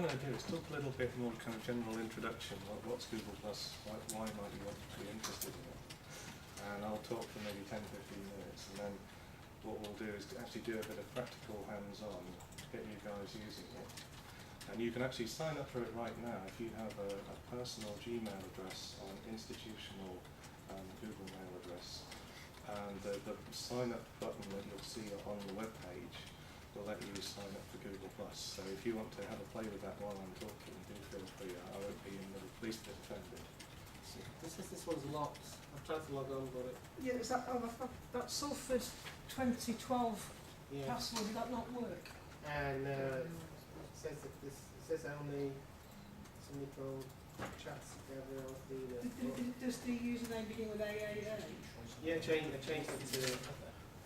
I'm going to do is talk a little bit more kind of general introduction. What's Google Plus? Why might you want to be interested in it? And I'll talk for maybe 10-15 minutes, and then what we'll do is to actually do a bit of practical hands-on to get you guys using it. And you can actually sign up for it right now if you have a personal Gmail address or an institutional Google Mail address. And the sign up button that you'll see on the web page will let you sign up for Google Plus. So if you want to have a play with that while I'm talking, do feel free. I won't be in the least bit offended. This one's locked. I've tried to log on, but it... Yeah, is that, that Salford 2012 password, did that not work? And it says that it says only somebody called chats together or Does the username begin with AAA? Yeah, I changed it to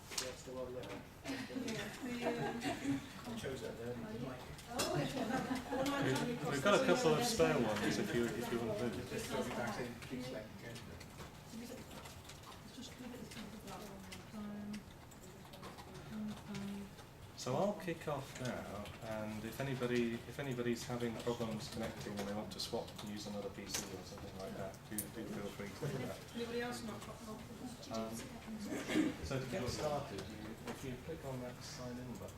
that's the one there. I chose that there. We've got a couple of spare ones if you want to move. Just drop it back in, keep selecting. So I'll kick off now, and if anybody's having problems connecting and they want to swap and use another PC or something like that, do feel free to do that. Anybody else not got So to get started, if you click on that sign in button,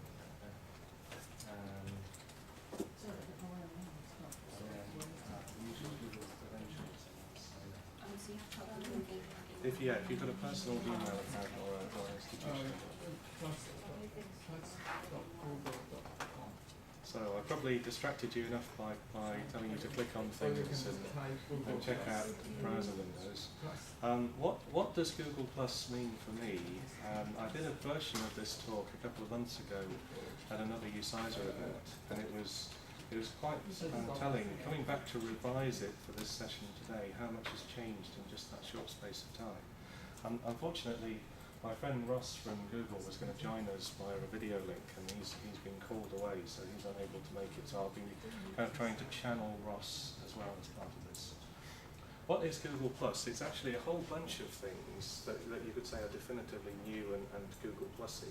if you've got a personal Gmail account or an institution. So I probably distracted you enough by telling you to click on things and check out browser windows. What does Google Plus mean for me? I did a version of this talk a couple of months ago at another UCISA event, and it was quite telling, coming back to revise it for this session today, how much has changed in just that short space of time. Unfortunately, my friend Ross from Google was going to join us via a video link, and he's been called away, so he's unable to make it. So I'll be kind of trying to channel Ross as well as part of this. What is Google Plus? It's actually a whole bunch of things that you could say are definitively new and Google Plus-y.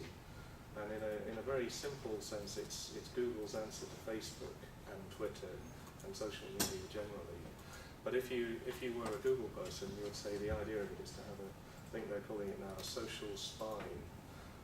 And in a very simple sense, it's Google's answer to Facebook and Twitter and social media generally. But if you were a Google person, you would say the idea of it is to have I think they're calling it now a social spine,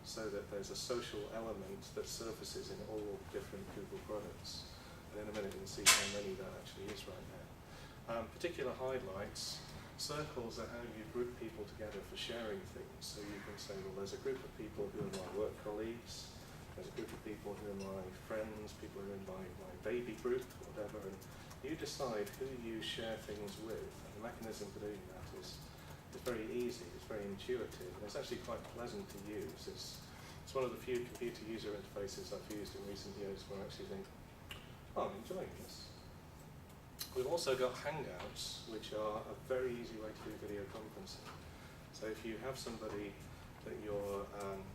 so that there's a social element that surfaces in all different Google products. And in a minute you'll see how many that actually is right now. Particular highlights, circles are how you group people together for sharing things. So you can say, well, there's a group of people who are my work colleagues, there's a group of people who are my friends, people who are in my baby group, whatever, and you decide who you share things with. And the mechanism for doing that is very easy, it's very intuitive, and it's actually quite pleasant to use. It's one of the few computer user interfaces I've used in recent years where I actually think, oh, I'm enjoying this. We've also got Hangouts, which are a very easy way to do video conferencing. So if you have somebody that you're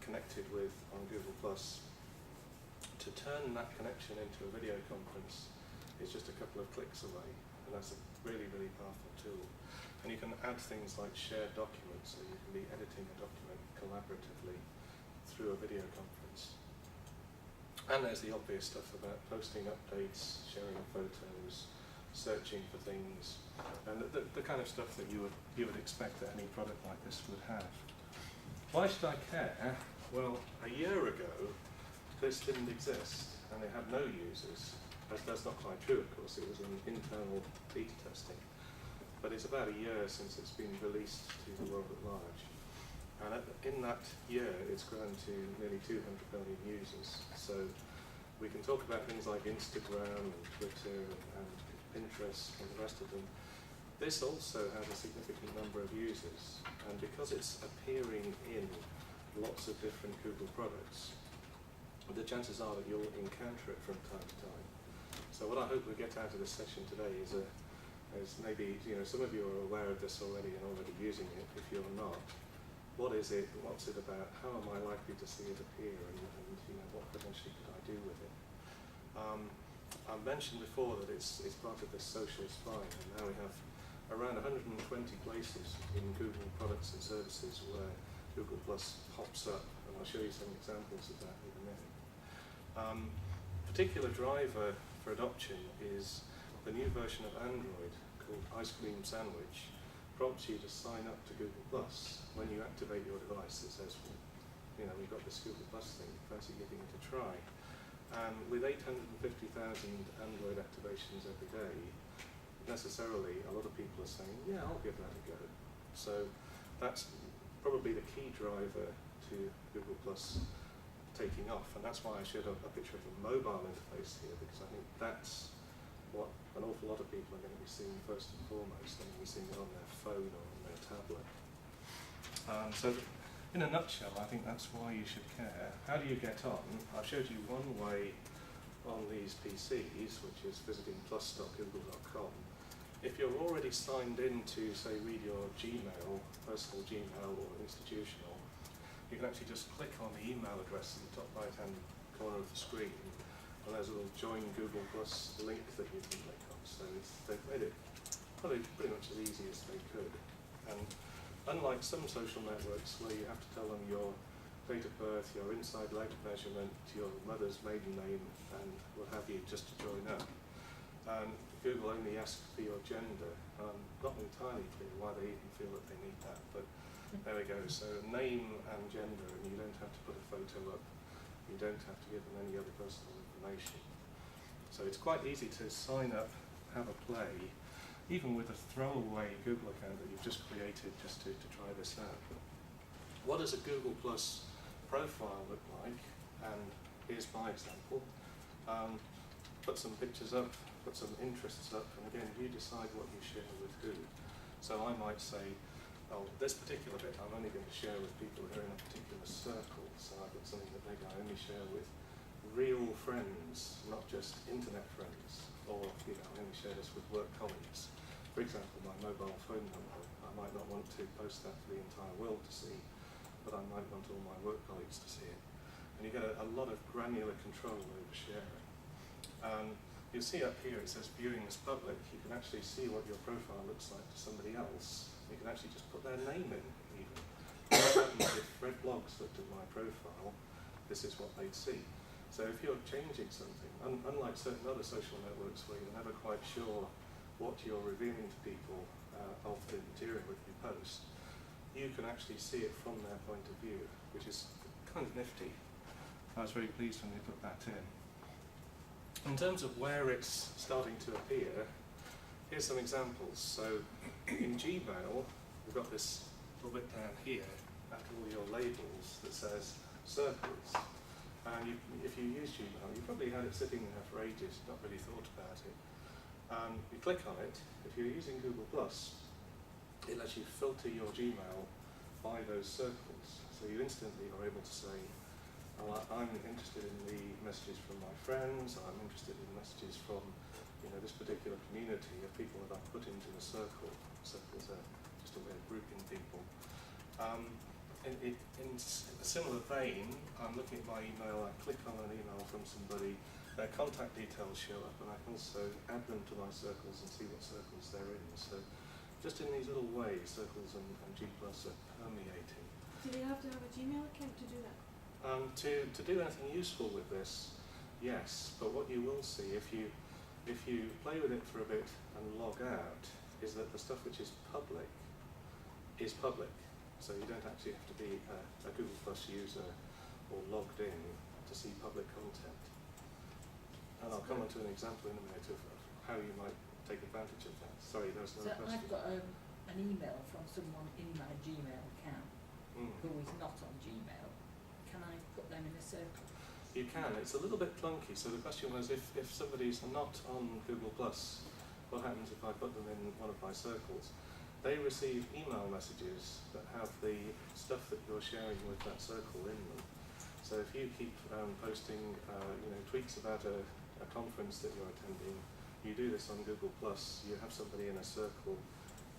connected with on Google+, to turn that connection into a video conference is just a couple of clicks away, and that's a really, really powerful tool. And you can add things like shared documents, so you can be editing a document collaboratively through a video conference. And there's the obvious stuff about posting updates, sharing photos, searching for things, and the kind of stuff that you would expect that any product like this would have. Why should I care? Well, a year ago, this didn't exist, and it had no users. That's not quite true, of course. It was an internal beta testing. But it's about a year since it's been released to the world at large. And in that year, it's grown to nearly 200 million users. So we can talk about things like Instagram and Twitter and Pinterest and the rest of them. This also has a significant number of users. And because it's appearing in lots of different Google products, the chances are that you'll encounter it from time to time. So what I hope we get out of this session today is maybe, some of you are aware of this already and already using it. If you're not, what is it? What's it about? How am I likely to see it appear? And what potentially could I do with it? I mentioned before that it's part of this social spine, and now we have around 120 places in Google products and services where Google Plus pops up, and I'll show you some examples of that in a minute. Particular driver for adoption is the new version of Android called Ice Cream Sandwich. Prompts you to sign up to Google Plus. When you activate your device, it says, well, you know, we've got this Google Plus thing, fancy giving it a try. And with 850,000 Android activations every day, necessarily a lot of people are saying, yeah, I'll give that a go. So that's probably the key driver to Google Plus taking off, and that's why I showed a picture of the mobile interface here, because I think that's what an awful lot of people are going to be seeing first and foremost. They're going to be seeing it on their phone or on their tablet. So in a nutshell, I think that's why you should care. How do you get on? I've showed you one way on these PCs, which is visiting plus.google.com. If you're already signed in to, say, read your Gmail, personal Gmail or institutional, you can actually just click on the email address in the top right-hand corner of the screen, and there's a little Join Google Plus link that you can click on. So they've made it probably pretty much as easy as they could. And unlike some social networks where you have to tell them your date of birth, your inside leg measurement, your mother's maiden name, and what have you, just to join up, Google only asks for your gender. Not entirely clear why they even feel that they need that, but there we go. So name and gender, and you don't have to put a photo up. You don't have to give them any other personal information. So it's quite easy to sign up, have a play, even with a throwaway Google account that you've just created just to try this out. What does a Google Plus profile look like? And here's my example. Put some pictures up, put some interests up, and again, you decide what you share with who. So I might say, oh, this particular bit I'm only going to share with people who are in a particular circle. So I've got something that maybe I only share with real friends, not just internet friends, or I only share this with work colleagues. For example, my mobile phone number, I might not want to post that for the entire world to see, but I might want all my work colleagues to see it. And you get a lot of granular control over sharing. You'll see up here it says viewing as public. You can actually see what your profile looks like to somebody else. You can actually just put their name in even. What happens if Red Blogs looked at my profile, this is what they'd see. So if you're changing something, unlike certain other social networks where you're never quite sure what you're revealing to people of the material that you post, you can actually see it from their point of view, which is kind of nifty. I was very pleased when they put that in. In terms of where it's starting to appear, here's some examples. So in Gmail, we've got this little bit down here after all your labels that says circles. And if you use Gmail, you probably had it sitting there for ages, not really thought about it. You click on it. If you're using Google Plus, it lets you filter your Gmail by those circles. So you instantly are able to say, I'm interested in the messages from my friends, I'm interested in messages from this particular community of people that I've put into a circle. Circles are just a way of grouping people. In a similar vein, I'm looking at my email, I click on an email from somebody, their contact details show up, and I can also add them to my circles and see what circles they're in. So just in these little ways, circles and G Plus are permeating. Do they have to have a Gmail account to do that? To do anything useful with this, yes, but what you will see if you play with it for a bit and log out is that the stuff which is public is public. So you don't actually have to be a Google Plus user or logged in to see public content. And I'll come on to an example in a minute of how you might take advantage of that. Sorry, there was another question. I've got an email from someone in my Gmail account who is not on Gmail. Can I put them in a circle? You can. It's a little bit clunky. So the question was, if somebody's not on Google Plus, what happens if I put them in one of my circles? They receive email messages that have the stuff that you're sharing with that circle in them. So if you keep posting tweets about a conference that you're attending, you do this on Google Plus, you have somebody in a circle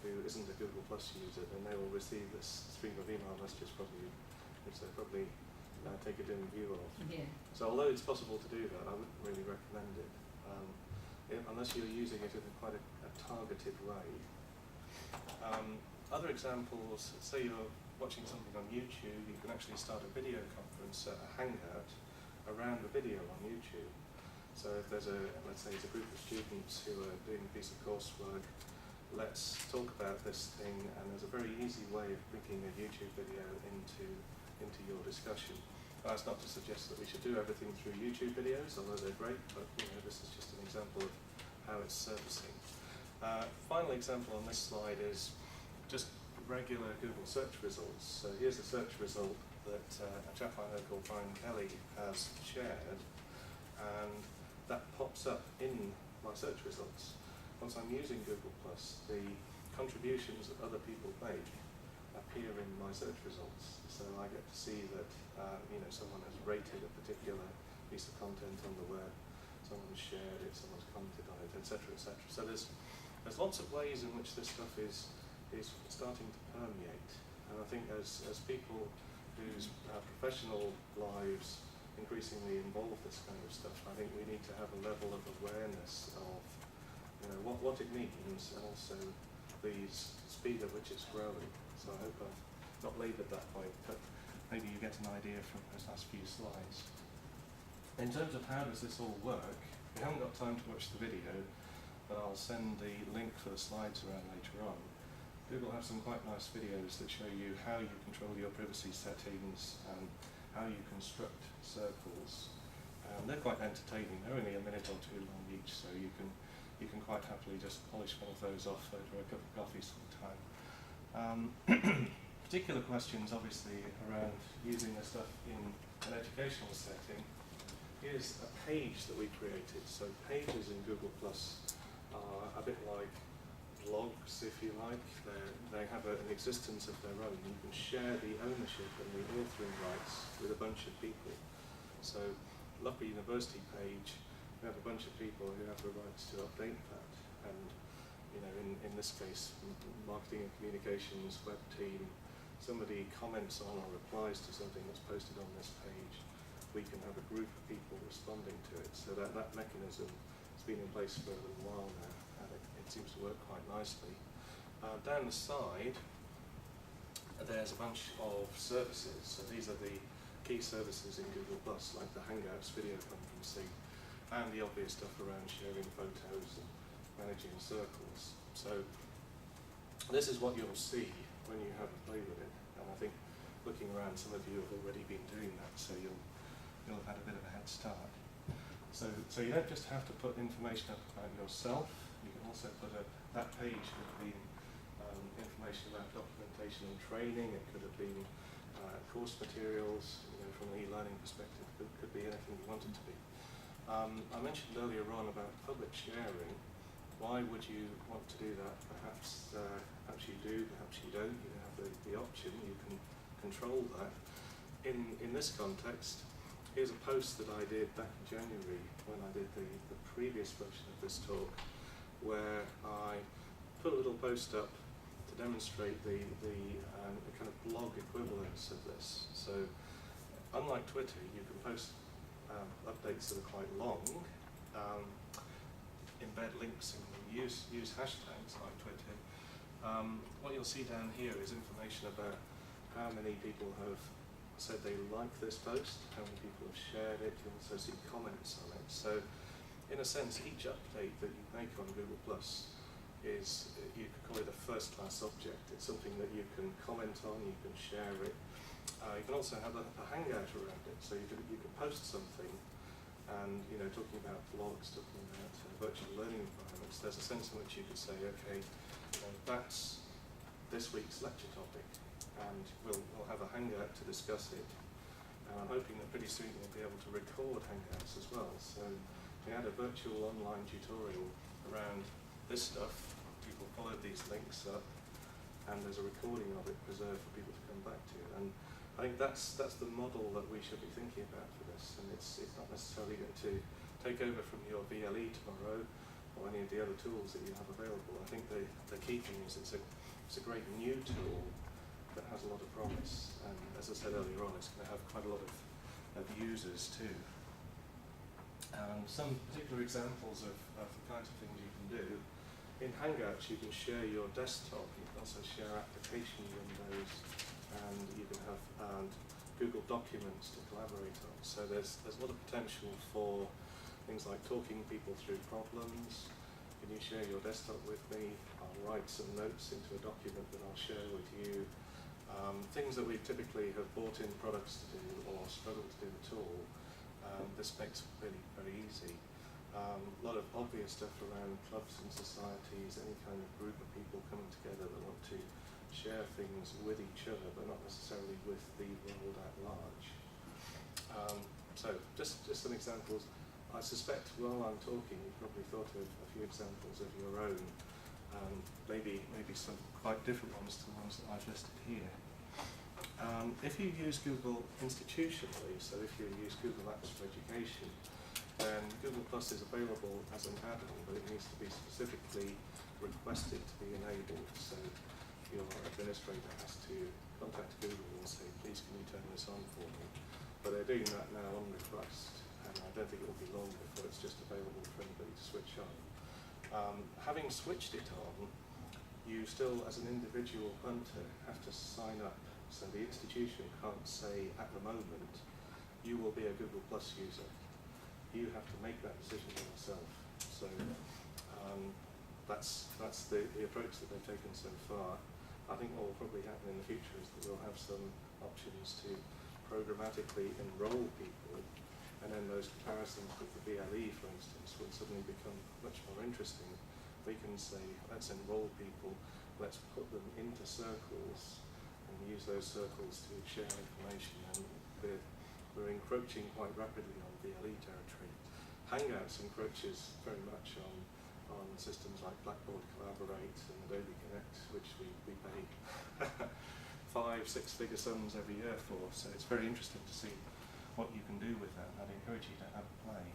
who isn't a Google Plus user, and they will receive this stream of email messages from you, which they probably take a dim view of. Yeah. So although it's possible to do that, I wouldn't really recommend it, unless you're using it in quite a targeted way. Other examples, say you're watching something on YouTube, you can actually start a video conference, a Hangout, around the video on YouTube. So if there's let's say it's a group of students who are doing a piece of coursework, let's talk about this thing, and there's a very easy way of bringing a YouTube video into your discussion. That's not to suggest that we should do everything through YouTube videos, although they're great, but this is just an example of how it's servicing. Final example on this slide is just regular Google search results. So here's a search result that a chap I know called Brian Kelly has shared, and that pops up in my search results. Once I'm using Google+, the contributions that other people make appear in my search results. So I get to see that someone has rated a particular piece of content on the web, someone's shared it, someone's commented on it, etc., etc. So there's lots of ways in which this stuff is starting to permeate. And I think as people whose professional lives increasingly involve this kind of stuff, I think we need to have a level of awareness of what it means, and also the speed at which it's growing. So I hope I've not laboured that point, but maybe you get an idea from those last few slides. In terms of how does this all work, we haven't got time to watch the video, but I'll send the link for the slides around later on. Google have some quite nice videos that show you how you control your privacy settings and how you construct circles. They're quite entertaining. They're only a minute or two long each, so you can quite happily just polish one of those off over a cup of coffee sometime. Particular questions, obviously, around using this stuff in an educational setting. Here's a page that we created. So pages in Google Plus are a bit like blogs, if you like. They have an existence of their own. You can share the ownership and the authoring rights with a bunch of people. So Loughbourgh University page, we have a bunch of people who have the rights to update that. And in this case, marketing and communications, web team, somebody comments on or replies to something that's posted on this page, we can have a group of people responding to it. So that mechanism has been in place for a little while now, and it seems to work quite nicely. Down the side, there's a bunch of services. So these are the key services in Google+, like the Hangouts video conferencing, and the obvious stuff around sharing photos and managing circles. So this is what you'll see when you have a play with it. And I think looking around, some of you have already been doing that, so you'll have had a bit of a head start. So you don't just have to put information up about yourself. You can also put that page could have been information about documentation and training. It could have been course materials. From an e-learning perspective, could be anything you want it to be. I mentioned earlier on about public sharing. Why would you want to do that? Perhaps you do, perhaps you don't. You have the option. You can control that. In this context, here's a post that I did back in January when I did the previous version of this talk, where I put a little post up to demonstrate the kind of blog equivalence of this. So unlike Twitter, you can post updates that are quite long, embed links and use hashtags like Twitter. What you'll see down here is information about how many people have said they like this post, how many people have shared it. You'll also see comments on it. So in a sense, each update that you make on Google Plus is, you could call it a first-class object. It's something that you can comment on, you can share it. You can also have a hangout around it, so you can post something, and talking about blogs, talking about virtual learning environments. There's a sense in which you could say, okay, that's this week's lecture topic, and we'll have a hangout to discuss it. And I'm hoping that pretty soon we'll be able to record hangouts as well. So we had a virtual online tutorial around this stuff. People followed these links up, and there's a recording of it preserved for people to come back to. And I think that's the model that we should be thinking about for this, and it's not necessarily going to take over from your VLE tomorrow or any of the other tools that you have available. I think the key thing is it's a great new tool that has a lot of promise, and as I said earlier on, it's going to have quite a lot of users too. Some particular examples of the kinds of things you can do. In Hangouts, you can share your desktop, you can also share application windows, and you can have Google Documents to collaborate on. So there's a lot of potential for Things like talking people through problems. Can you share your desktop with me? I'll write some notes into a document that I'll share with you. Things that we typically have bought in products to do or struggle to do at all, this makes it really very easy. A lot of obvious stuff around clubs and societies, any kind of group of people coming together that want to share things with each other, but not necessarily with the world at large. So just some examples. I suspect while I'm talking, you've probably thought of a few examples of your own, maybe some quite different ones to the ones that I've listed here. If you use Google institutionally, so if you use Google Apps for Education, then Google Plus is available as an add-on, but it needs to be specifically requested to be enabled. So your administrator has to contact Google and say, please can you turn this on for me? But they're doing that now on request, and I don't think it will be long before it's just available for anybody to switch on. Having switched it on, you still, as an individual punter, have to sign up. So the institution can't say at the moment, you will be a Google Plus user. You have to make that decision yourself. So that's the approach that they've taken so far. I think what will probably happen in the future is that we'll have some options to programmatically enroll people, and then those comparisons with the BLE, for instance, will suddenly become much more interesting. We can say, let's enroll people, let's put them into circles, and use those circles to share information, and we're encroaching quite rapidly on BLE territory. Hangouts encroaches very much on systems like Blackboard Collaborate and Adobe Connect, which we pay 5-6 figure sums every year for, so it's very interesting to see what you can do with that. I'd encourage you to have a play.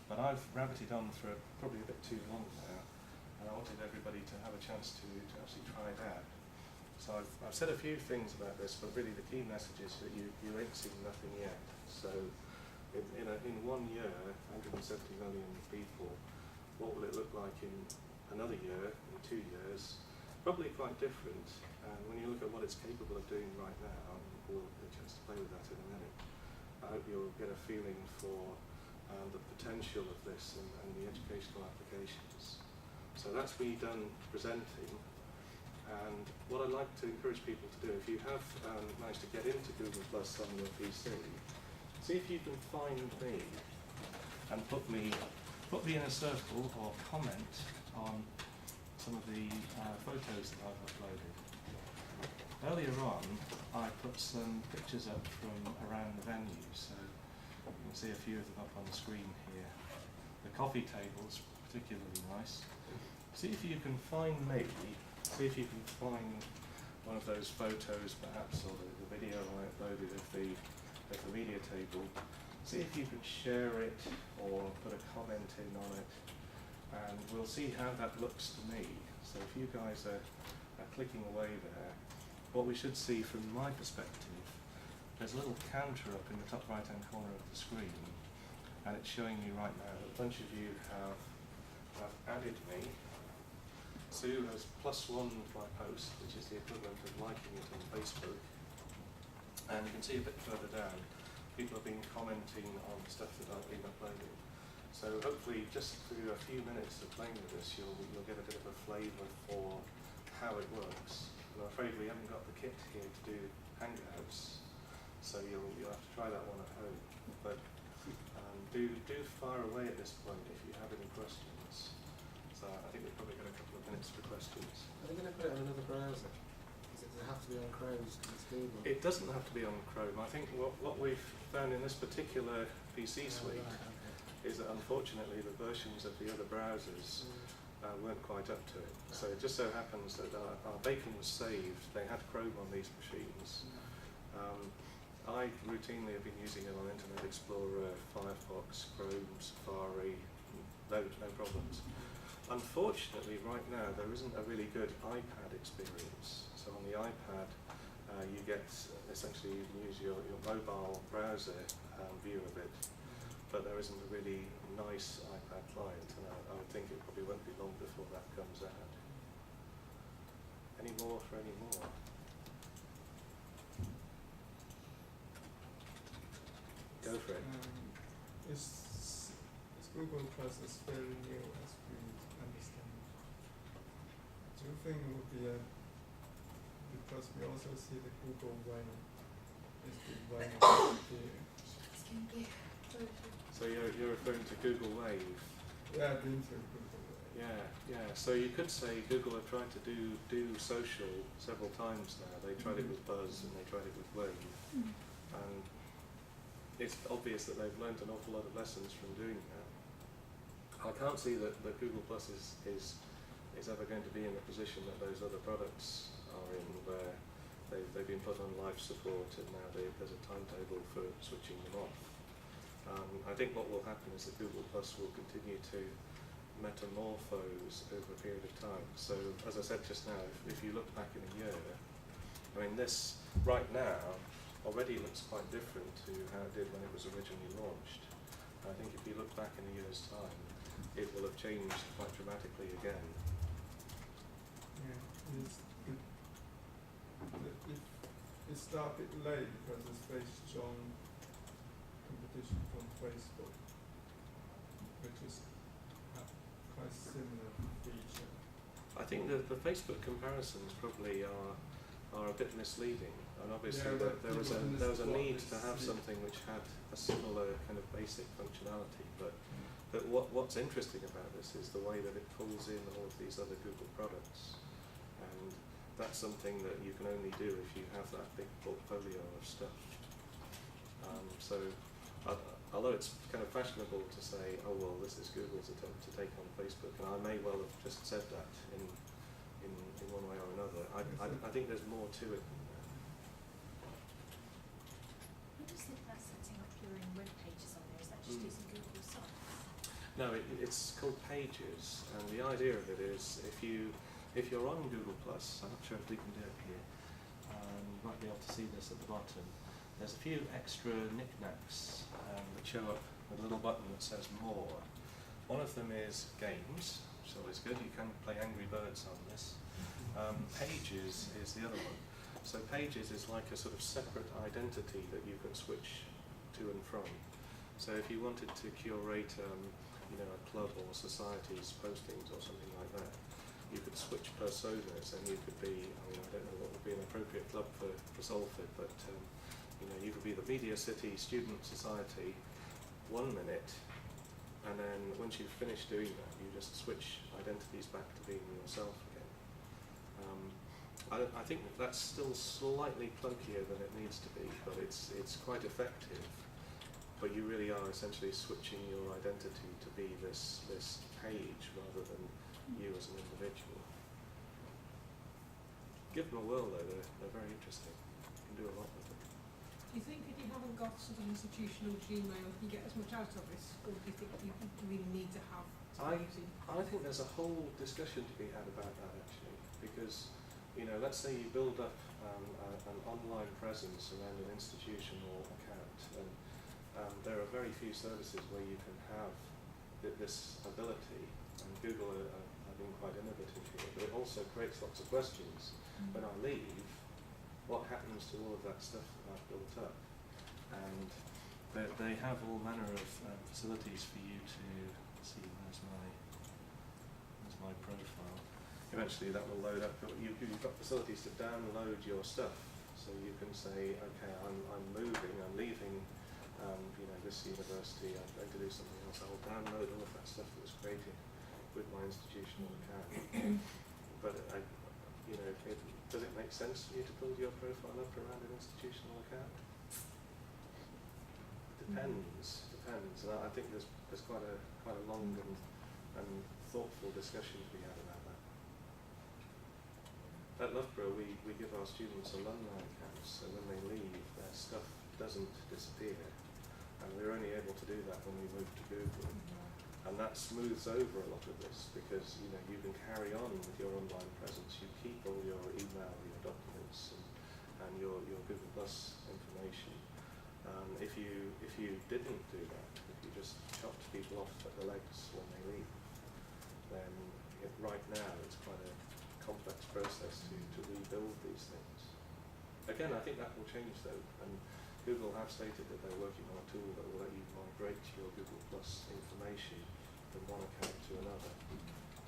But I've rabbited on for probably a bit too long now, and I wanted everybody to have a chance to actually try it out. So I've said a few things about this, but really the key message is that you ain't seen nothing yet. So in 1 year, 170 million people, what will it look like in another year, in 2 years? Probably quite different. And when you look at what it's capable of doing right now, we'll get a chance to play with that in a minute. I hope you'll get a feeling for the potential of this and the educational applications. So that's me done presenting. And what I'd like to encourage people to do, if you have managed to get into Google Plus on your PC, see if you can find me and put me in a circle or comment on some of the photos that I've uploaded. Earlier on, I put some pictures up from around the venue, so you can see a few of them up on the screen here. The coffee table's particularly nice. See if you can find me. See if you can find one of those photos, perhaps, or the video I uploaded of the media table. See if you could share it or put a comment in on it, and we'll see how that looks to me. So if you guys are clicking away there, what we should see from my perspective, there's a little counter up in the top right-hand corner of the screen, and it's showing you right now that a bunch of you have added me. Sue has +1 my post, which is the equivalent of liking it on Facebook. And you can see a bit further down, people have been commenting on stuff that I've been uploading. So hopefully just through a few minutes of playing with this, you'll get a bit of a flavour for how it works. And I'm afraid we haven't got the kit here to do Hangouts, so you'll have to try that one at home. But do fire away at this point if you have any questions. So I think we've probably got a couple of minutes for questions. Are they going to put it on another browser? Does it have to be on Chrome because it's Google? It doesn't have to be on Chrome. I think what we've found in this particular PC suite is that unfortunately the versions of the other browsers weren't quite up to it. So it just so happens that our bacon was saved. They had Chrome on these machines. I routinely have been using it on Internet Explorer, Firefox, Chrome, Safari, no problems. Unfortunately, right now, there isn't a really good iPad experience. So on the iPad, you get, essentially, you can use your mobile browser view of it, but there isn't a really nice iPad client, and I would think it probably won't be long before that comes out. Any more for any more? Go for it. Is Google Plus is very new as we understand. Do you think it would be because we also see the Google Way is the way of the So you're referring to Google Wave? yeah, the inter Google Way. Yeah. So you could say Google have tried to do social several times now. They tried it with Buzz and they tried it with Wave. And it's obvious that they've learned an awful lot of lessons from doing that. I can't see that Google Plus is ever going to be in the position that those other products are in, where they've been put on life support and now there's a timetable for switching them off. I think what will happen is that Google Plus will continue to metamorphose over a period of time. So, as I said just now, if you look back in a year, I mean, this right now already looks quite different to how it did when it was originally launched. I think if you look back in a year's time, it will have changed quite dramatically again. Yeah, it started late because it's based on competition from Facebook, which is a quite similar feature. I think the Facebook comparisons probably are a bit misleading, and obviously there was a need to have something which had a similar kind of basic functionality, but what's interesting about this is the way that it pulls in all of these other Google products, and that's something that you can only do if you have that big portfolio of stuff. So although it's kind of fashionable to say, oh well, this is Google's attempt to take on Facebook, and I may well have just said that in one way or another, I think there's more to it than that. What do you think about setting up your own web pages on there? Is that just using Google Sites? No, it's called Pages, and the idea of it is if you're on Google Plus, I'm not sure if we can do it here, you might be able to see this at the bottom. There's a few extra knickknacks that show up with a little button that says More. One of them is Games, which is always good. You can play Angry Birds on this. Pages is the other one. So Pages is like a sort of separate identity that you can switch to and from. So if you wanted to curate a club or society's postings or something like that, you could switch personas, and you could be, I don't know what would be an appropriate club for Salford, but you could be the Media City Student Society 1 minute, and then once you've finished doing that, you just switch identities back to being yourself again. I think that's still slightly clunkier than it needs to be, but it's quite effective. But you really are essentially switching your identity to be this page rather than you as an individual. Give them a whirl though, they're very interesting. You can do a lot with them. Do you think if you haven't got sort of institutional Gmail, you get as much out of it, or do you think you really need to have I think there's a whole discussion to be had about that actually, because let's say you build up an online presence around an institutional account, and there are very few services where you can have this ability, and Google are being quite innovative here, but it also creates lots of questions. When I leave, what happens to all of that stuff that I've built up? And they have all manner of facilities for you to see. Where's my profile? Eventually that will load up. You've got facilities to download your stuff, so you can say, okay, I'm moving, I'm leaving this university, I'm going to do something else. I'll download all of that stuff that was created with my institutional account. But does it make sense for you to build your profile up around an institutional account? Depends. And I think there's quite a long and thoughtful discussion to be had about that. At Loughbourgh, we give our students alumni accounts, so when they leave, their stuff doesn't disappear. And we're only able to do that when we move to Google. And that smooths over a lot of this, because you can carry on with your online presence. You keep all your email, your documents, and your Google Plus information. If you didn't do that, if you just chopped people off at the legs when they leave, then right now it's quite a complex process to rebuild these things. Again, I think that will change though, and Google have stated that they're working on a tool that will let you migrate your Google Plus information from one account to another.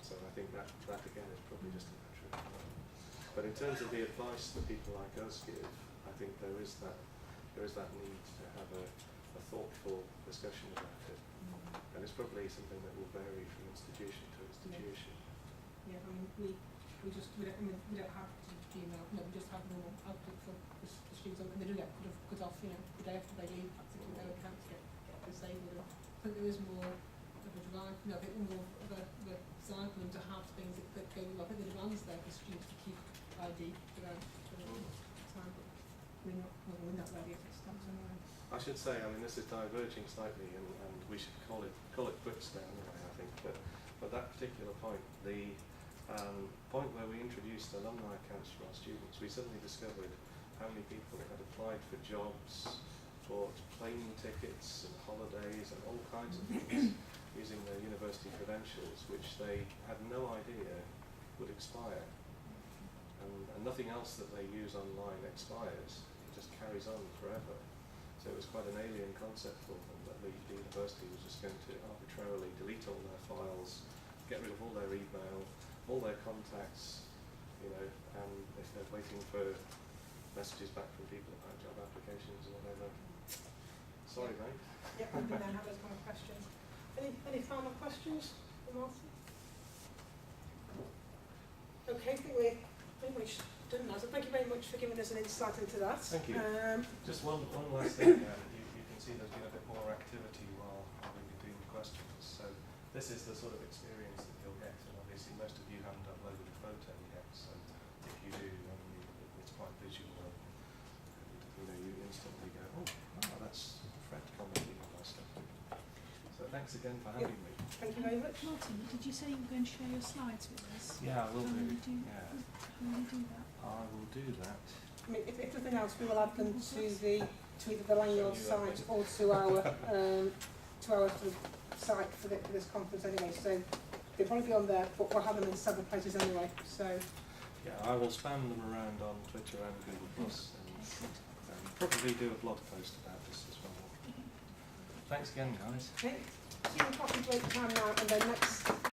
So I think that again is probably just a matter of time. But in terms of the advice that people like us give, I think there is that need to have a thoughtful discussion about it. And it's probably something that will vary from institution to institution. Yeah, I mean, we don't have Gmail, no, we just have normal Outlook for the students, and they do get cut off, you know, the day after they leave, practically their accounts get disabled. And I think there is more of a drive, you know, a bit more of a desire for them to have things that go, I think the demand's there for students to keep ID for their time, but we're not ready if it stops anyway. I should say, I mean, this is diverging slightly, and we should call it quits there anyway, I think. But that particular point, the point where we introduced alumni accounts for our students, we suddenly discovered how many people had applied for jobs, bought plane tickets and holidays and all kinds of things using their university credentials, which they had no idea would expire. And nothing else that they use online expires. It just carries on forever. So it was quite an alien concept for them that the university was just going to arbitrarily delete all their files, get rid of all their email, all their contacts, you know, and if they're waiting for messages back from people about job applications or whatever. Sorry, mate. Yeah, I've been there, have those kind of questions. Any final questions from Martin? Okay, I think we're pretty much done now, so thank you very much for giving us an insight into that. Thank you. Just one last thing, you can see there's been a bit more activity while we've been doing questions. So this is the sort of experience that you'll get, and obviously most of you haven't uploaded a photo yet, so if you do, it's quite visual. You know, you instantly go, oh, that's Fred commenting on my stuff. So thanks again for having me. Thank you very much. Martin, did you say you were going to share your slides with us? Yeah, I will do. How will you do that? I will do that. I mean, if nothing else, we will add them to either the Language site or to our sort of site for this conference anyway. So they'll probably be on there, but we'll have them in several places anyway. So yeah, I will spam them around on Twitter and Google Plus, and probably do a blog post about this as well. Thanks again, guys. okay, see you in coffee break time now, and then next.